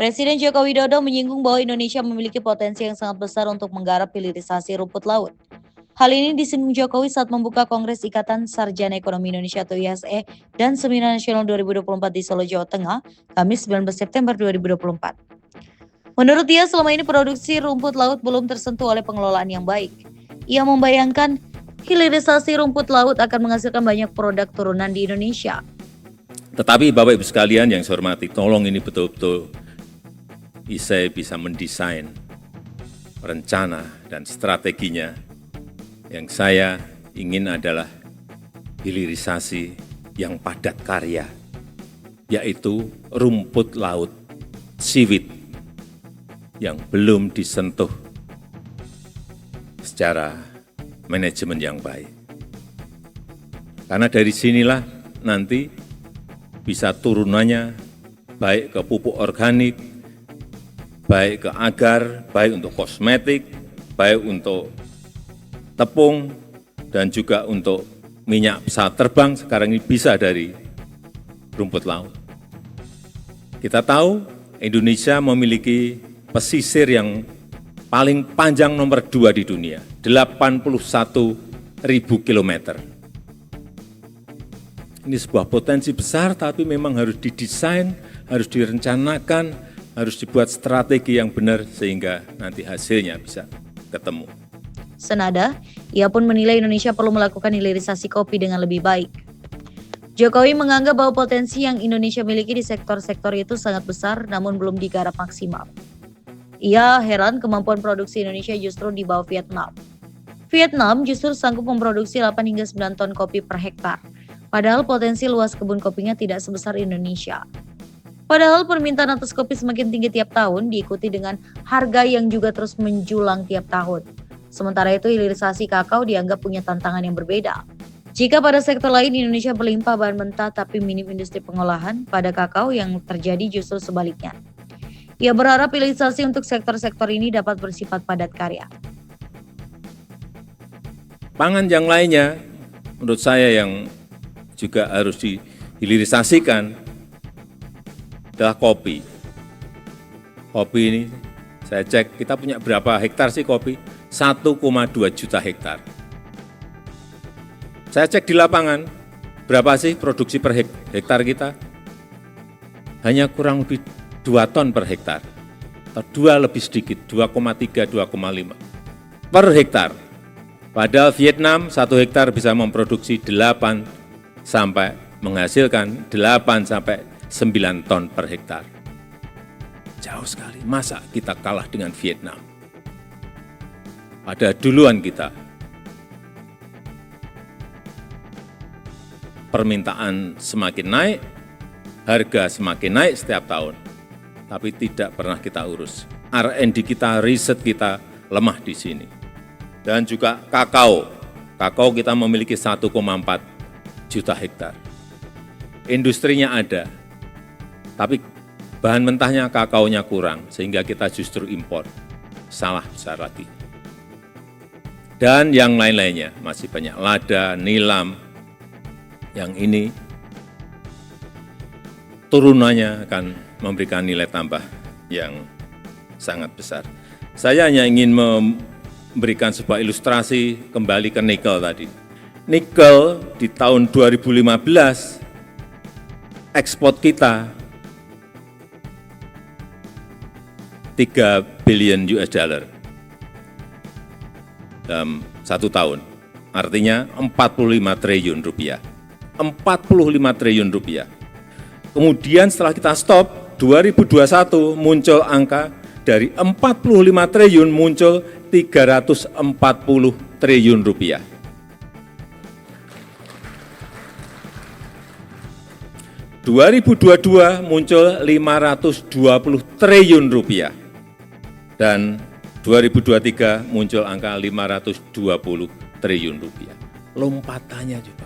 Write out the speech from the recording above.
Presiden Joko Widodo menyinggung bahwa Indonesia memiliki potensi yang sangat besar untuk menggarap hilirisasi rumput laut. Hal ini disinggung Jokowi saat membuka Kongres Ikatan Sarjana Ekonomi Indonesia atau ISE dan Seminar Nasional 2024 di Solo, Jawa Tengah, Kamis 19 September 2024. Menurut dia, selama ini produksi rumput laut belum tersentuh oleh pengelolaan yang baik. Ia membayangkan hilirisasi rumput laut akan menghasilkan banyak produk turunan di Indonesia. Tetapi Bapak Ibu sekalian yang saya hormati, tolong ini betul-betul ISE bisa mendesain rencana dan strateginya. Yang saya ingin adalah hilirisasi yang padat karya, yaitu rumput laut, seaweed, yang belum disentuh secara manajemen yang baik. Karena dari sinilah nanti bisa turunannya baik ke pupuk organik, baik ke agar, baik untuk kosmetik, baik untuk tepung, dan juga untuk minyak pesawat terbang sekarang ini bisa dari rumput laut. Kita tahu Indonesia memiliki pesisir yang paling panjang nomor 2 di dunia, 81.000 kilometer. Ini sebuah potensi besar, tapi memang harus didesain, harus direncanakan, harus dibuat strategi yang benar sehingga nanti hasilnya bisa ketemu. Senada, ia pun menilai Indonesia perlu melakukan hilirisasi kopi dengan lebih baik. Jokowi menganggap bahwa potensi yang Indonesia miliki di sektor-sektor itu sangat besar namun belum digarap maksimal. Ia heran kemampuan produksi Indonesia justru di bawah Vietnam. Vietnam justru sanggup memproduksi 8 hingga 9 ton kopi per hektar, padahal potensi luas kebun kopinya tidak sebesar Indonesia. Padahal permintaan atas kopi semakin tinggi tiap tahun diikuti dengan harga yang juga terus menjulang tiap tahun. Sementara itu hilirisasi kakao dianggap punya tantangan yang berbeda. Jika pada sektor lain Indonesia berlimpah bahan mentah tapi minim industri pengolahan, pada kakao yang terjadi justru sebaliknya. Ia berharap hilirisasi untuk sektor-sektor ini dapat bersifat padat karya. Pangan yang lainnya menurut saya yang juga harus dihilirisasikan adalah kopi. Kopi ini saya cek kita punya berapa hektar sih kopi? 1,2 juta hektar. Saya cek di lapangan, berapa sih produksi per hektar kita? Hanya kurang lebih 2 ton per hektar. Atau 2 lebih sedikit, 2,3, 2,5 per hektar. Padahal Vietnam 1 hektar bisa memproduksi 8 sampai menghasilkan 8 sampai 9 ton per hektar. Jauh sekali, masa kita kalah dengan Vietnam? Pada duluan kita. Permintaan semakin naik, harga semakin naik setiap tahun, tapi tidak pernah kita urus. R&D kita, riset kita lemah di sini. Dan juga kakao. Kakao kita memiliki 1,4 juta hektar. Industrinya ada, tapi bahan mentahnya kakaonya kurang, sehingga kita justru impor. Salah besar lagi. Dan yang lain-lainnya, masih banyak lada, nilam, yang ini turunannya akan memberikan nilai tambah yang sangat besar. Saya hanya ingin memberikan sebuah ilustrasi kembali ke nikel tadi. Nikel di tahun 2015, ekspor kita 3 billion US dollar dalam 1 tahun. Artinya 45 triliun rupiah. 45 triliun rupiah. Kemudian setelah kita stop, 2021 muncul angka dari 45 triliun muncul 340 triliun rupiah. ...2022 muncul 520 triliun rupiah. Dan 2023 muncul angka 520 triliun rupiah. Lompatannya juga